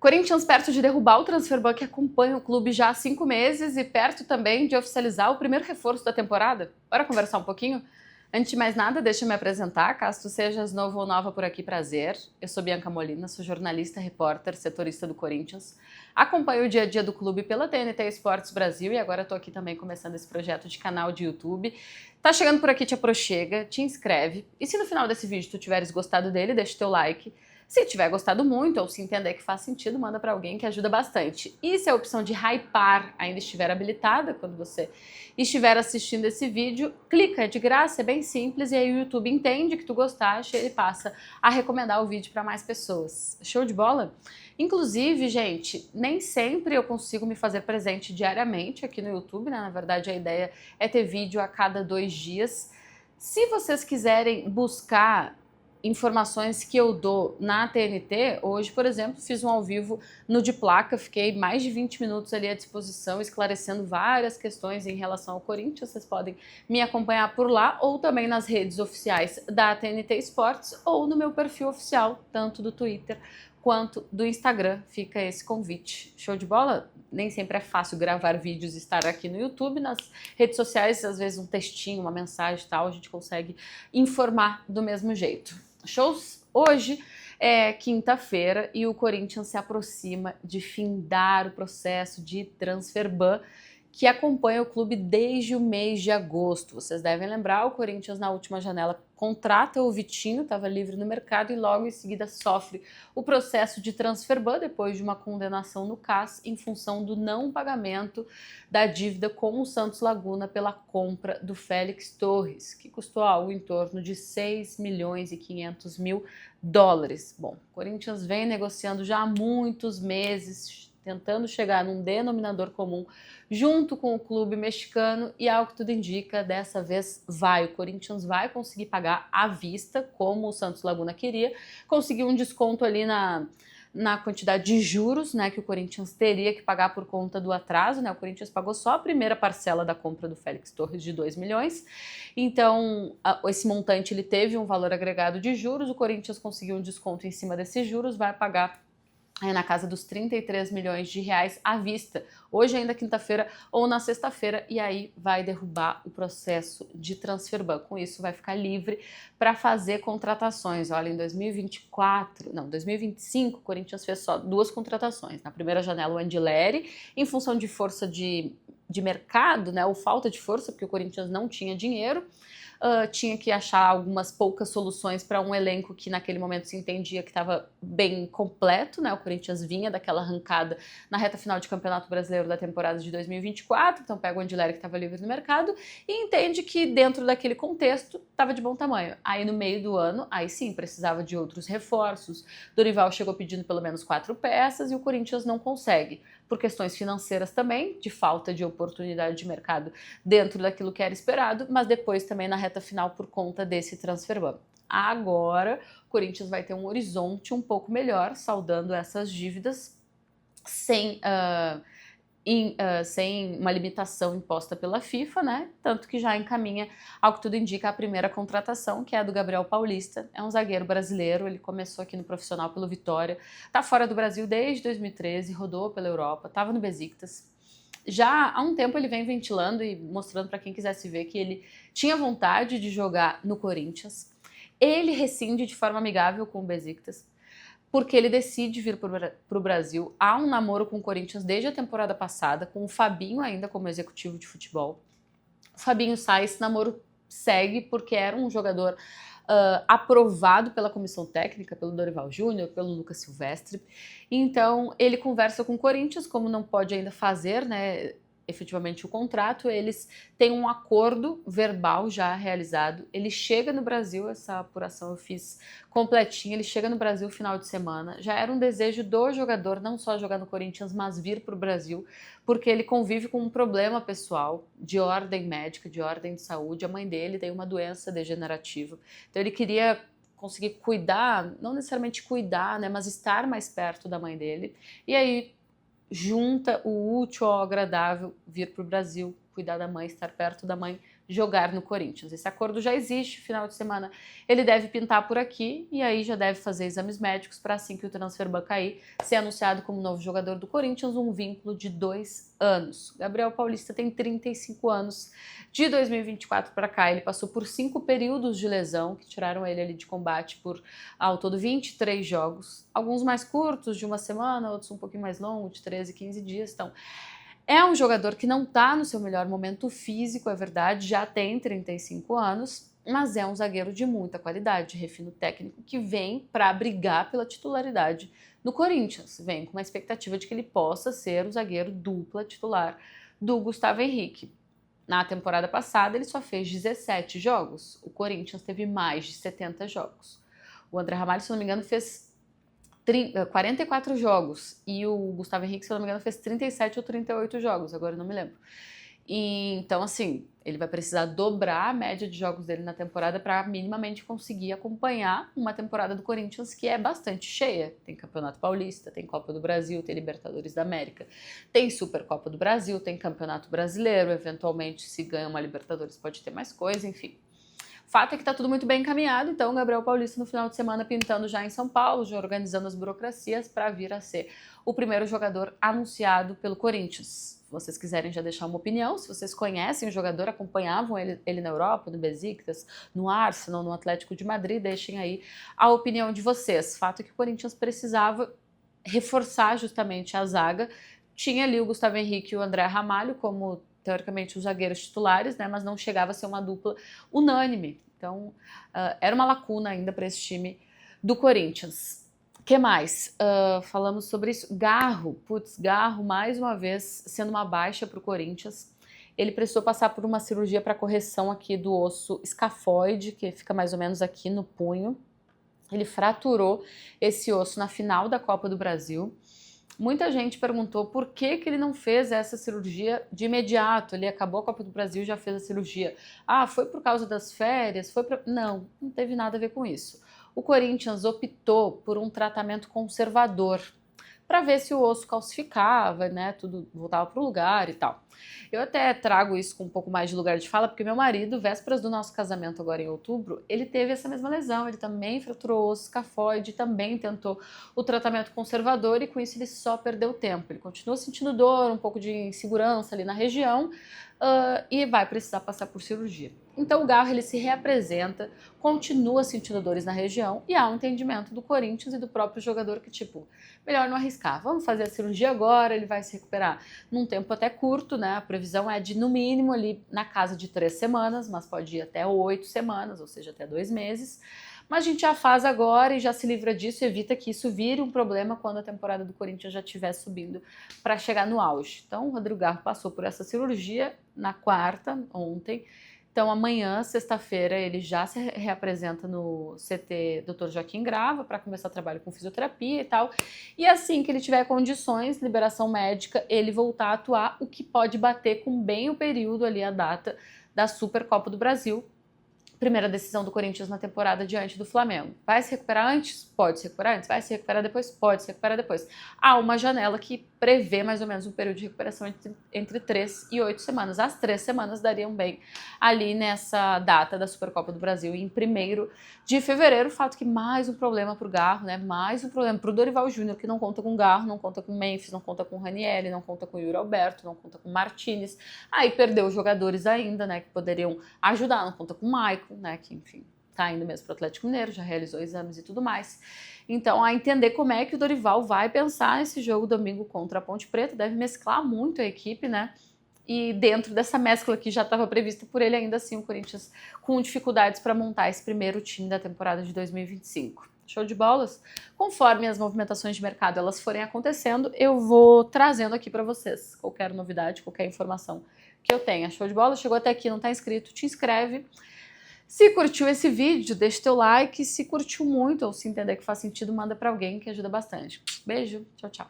Corinthians perto de derrubar o transferban que acompanha o clube já há 5 meses e perto também de oficializar o primeiro reforço da temporada. Bora conversar um pouquinho? Antes de mais nada, deixa eu me apresentar, caso tu sejas novo ou nova por aqui, prazer. Eu sou Bianca Molina, sou jornalista, repórter, setorista do Corinthians. Acompanho o dia a dia do clube pela TNT Esportes Brasil e agora estou aqui também começando esse projeto de canal de YouTube. Tá chegando por aqui, te aproxega, te inscreve e se no final desse vídeo tu tiveres gostado dele, deixa teu like. Se tiver gostado muito ou se entender que faz sentido, manda para alguém que ajuda bastante. E se a opção de hypar ainda estiver habilitada, quando você estiver assistindo esse vídeo, clica, é de graça, é bem simples, e aí o YouTube entende que tu gostaste e ele passa a recomendar o vídeo para mais pessoas. Show de bola? Inclusive, gente, nem sempre eu consigo me fazer presente diariamente aqui no YouTube, né? Na verdade, a ideia é ter vídeo a cada 2 dias. Se vocês quiserem buscar informações que eu dou na TNT, hoje, por exemplo, fiz um ao vivo no De Placa, fiquei mais de 20 minutos ali à disposição, esclarecendo várias questões em relação ao Corinthians. Vocês podem me acompanhar por lá ou também nas redes oficiais da TNT Esportes ou no meu perfil oficial, tanto do Twitter quanto do Instagram. Fica esse convite. Show de bola? Nem sempre é fácil gravar vídeos e estar aqui no YouTube. Nas redes sociais, às vezes um textinho, uma mensagem e tal, a gente consegue informar do mesmo jeito. Shows? Hoje é quinta-feira e o Corinthians se aproxima de findar o processo de transferban que acompanha o clube desde o mês de agosto. Vocês devem lembrar, o Corinthians na última janela contrata o Vitinho, estava livre no mercado e logo em seguida sofre o processo de transferban depois de uma condenação no CAS em função do não pagamento da dívida com o Santos Laguna pela compra do Félix Torres, que custou algo em torno de 6 milhões e 500 mil dólares. Bom, o Corinthians vem negociando já há muitos meses, tentando chegar num denominador comum junto com o clube mexicano e, ao que tudo indica, dessa vez vai. O Corinthians vai conseguir pagar à vista, como o Santos Laguna queria, conseguir um desconto ali na quantidade de juros, né, que o Corinthians teria que pagar por conta do atraso, né? O Corinthians pagou só a primeira parcela da compra do Félix Torres de 2 milhões, então esse montante ele teve um valor agregado de juros, o Corinthians conseguiu um desconto em cima desses juros, vai pagar na casa dos 33 milhões de reais à vista, hoje ainda quinta-feira ou na sexta-feira, e aí vai derrubar o processo de transferban. Com isso vai ficar livre para fazer contratações. Olha, em 2025, o Corinthians fez só 2 contratações. Na primeira janela, o Andileri, em função de força de mercado, né, ou falta de força, porque o Corinthians não tinha dinheiro, tinha que achar algumas poucas soluções para um elenco que naquele momento se entendia que estava bem completo, né? O Corinthians vinha daquela arrancada na reta final de Campeonato Brasileiro da temporada de 2024, então pega o Andileri que estava livre no mercado e entende que dentro daquele contexto estava de bom tamanho. Aí no meio do ano, aí sim, precisava de outros reforços, Dorival chegou pedindo pelo menos 4 peças e o Corinthians não consegue, por questões financeiras também, de falta de oportunidade de mercado dentro daquilo que era esperado, mas depois também na reta final por conta desse transferban. Agora, o Corinthians vai ter um horizonte um pouco melhor, saldando essas dívidas sem uma limitação imposta pela FIFA, né? Tanto que já encaminha, ao que tudo indica, a primeira contratação, que é a do Gabriel Paulista. É um zagueiro brasileiro, ele começou aqui no profissional pelo Vitória, tá fora do Brasil desde 2013, rodou pela Europa, estava no Besiktas. Já há um tempo ele vem ventilando e mostrando para quem quisesse ver que ele tinha vontade de jogar no Corinthians. Ele rescinde de forma amigável com o Besiktas, porque ele decide vir para o Brasil. Há um namoro com o Corinthians desde a temporada passada, com o Fabinho ainda como executivo de futebol. O Fabinho sai, esse namoro segue porque era um jogador aprovado pela comissão técnica, pelo Dorival Júnior, pelo Lucas Silvestre. Então ele conversa com o Corinthians, como não pode ainda fazer, né, efetivamente o contrato, eles têm um acordo verbal já realizado. Ele chega no Brasil, essa apuração eu fiz completinha, ele chega no Brasil final de semana. Já era um desejo do jogador não só jogar no Corinthians, mas vir para o Brasil, porque ele convive com um problema pessoal de ordem médica, de ordem de saúde. A mãe dele tem uma doença degenerativa, então ele queria conseguir cuidar, não necessariamente cuidar, né, mas estar mais perto da mãe dele. E aí junta o útil ao agradável, vir para o Brasil, cuidar da mãe, estar perto da mãe, jogar no Corinthians. Esse acordo já existe, final de semana ele deve pintar por aqui e aí já deve fazer exames médicos para assim que o transfer ban cair, ser anunciado como novo jogador do Corinthians, um vínculo de 2 anos. Gabriel Paulista tem 35 anos, de 2024 para cá ele passou por 5 períodos de lesão que tiraram ele ali de combate por ao todo 23 jogos, alguns mais curtos, de uma semana, outros um pouquinho mais longos, de 13, 15 dias, então é um jogador que não está no seu melhor momento físico, é verdade, já tem 35 anos, mas é um zagueiro de muita qualidade, refino técnico, que vem para brigar pela titularidade no Corinthians. Vem com uma expectativa de que ele possa ser o zagueiro dupla titular do Gustavo Henrique. Na temporada passada, ele só fez 17 jogos. O Corinthians teve mais de 70 jogos. O André Ramalho, se não me engano, fez 44 jogos e o Gustavo Henrique, se eu não me engano, fez 37 ou 38 jogos, agora eu não me lembro. E, então, assim, ele vai precisar dobrar a média de jogos dele na temporada para minimamente conseguir acompanhar uma temporada do Corinthians que é bastante cheia. Tem Campeonato Paulista, tem Copa do Brasil, tem Libertadores da América, tem Supercopa do Brasil, tem Campeonato Brasileiro, eventualmente se ganha uma Libertadores pode ter mais coisa, enfim. Fato é que está tudo muito bem encaminhado, então o Gabriel Paulista no final de semana pintando já em São Paulo, já organizando as burocracias para vir a ser o primeiro jogador anunciado pelo Corinthians. Se vocês quiserem já deixar uma opinião, se vocês conhecem o jogador, acompanhavam ele na Europa, no Besiktas, no Arsenal, no Atlético de Madrid, deixem aí a opinião de vocês. Fato é que o Corinthians precisava reforçar justamente a zaga, tinha ali o Gustavo Henrique e o André Ramalho como teoricamente os zagueiros titulares, né, mas não chegava a ser uma dupla unânime. Então, era uma lacuna ainda para esse time do Corinthians. O que mais? Falamos sobre isso. Garro, Garro mais uma vez sendo uma baixa para o Corinthians. Ele precisou passar por uma cirurgia para correção aqui do osso escafoide, que fica mais ou menos aqui no punho. Ele fraturou esse osso na final da Copa do Brasil. Muita gente perguntou por que ele não fez essa cirurgia de imediato. Ele acabou a Copa do Brasil e já fez a cirurgia. Ah, foi por causa das férias? Não, não teve nada a ver com isso. O Corinthians optou por um tratamento conservador para ver se o osso calcificava, né? Tudo voltava para o lugar e tal. Eu até trago isso com um pouco mais de lugar de fala, porque meu marido, vésperas do nosso casamento agora em outubro, ele teve essa mesma lesão, ele também fraturou o osso escafoide, também tentou o tratamento conservador e com isso ele só perdeu tempo. Ele continua sentindo dor, um pouco de insegurança ali na região e vai precisar passar por cirurgia. Então o Garro ele se reapresenta, continua sentindo dores na região e há um entendimento do Corinthians e do próprio jogador que tipo, melhor não arriscar, vamos fazer a cirurgia agora, ele vai se recuperar num tempo até curto, né? A previsão é de no mínimo ali na casa de 3 semanas, mas pode ir até 8 semanas, ou seja, até 2 meses. Mas a gente já faz agora e já se livra disso, evita que isso vire um problema quando a temporada do Corinthians já estiver subindo para chegar no auge. Então o Rodrigo Garro passou por essa cirurgia na quarta, ontem. Então, amanhã, sexta-feira, ele já se reapresenta no CT Dr. Joaquim Grava para começar o trabalho com fisioterapia e tal. E assim que ele tiver condições, liberação médica, ele voltar a atuar, o que pode bater com bem o período ali, a data da Supercopa do Brasil. Primeira decisão do Corinthians na temporada diante do Flamengo. Vai se recuperar antes? Pode se recuperar antes. Vai se recuperar depois? Pode se recuperar depois. Há uma janela que prevê mais ou menos um período de recuperação entre 3 e 8 semanas. As 3 semanas dariam bem ali nessa data da Supercopa do Brasil, em 1º de fevereiro. Fato que mais um problema para o Garro, né? Mais um problema para o Dorival Júnior, que não conta com Garro, não conta com Memphis, não conta com Ranieri, não conta com Yuri Alberto, não conta com Martinez. Aí perdeu jogadores ainda, né? Que poderiam ajudar, não conta com Maicon, né, que enfim, tá indo mesmo para o Atlético Mineiro, já realizou exames e tudo mais. Então, a entender como é que o Dorival vai pensar nesse jogo domingo contra a Ponte Preta, deve mesclar muito a equipe, né? E dentro dessa mescla que já estava prevista por ele, ainda assim o Corinthians com dificuldades para montar esse primeiro time da temporada de 2025. Show de bolas? Conforme as movimentações de mercado elas forem acontecendo, eu vou trazendo aqui para vocês qualquer novidade, qualquer informação que eu tenha. Show de bola? Chegou até aqui, não está inscrito? Te inscreve. Se curtiu esse vídeo, deixa teu like. Se curtiu muito ou se entender que faz sentido, manda para alguém que ajuda bastante. Beijo, tchau, tchau.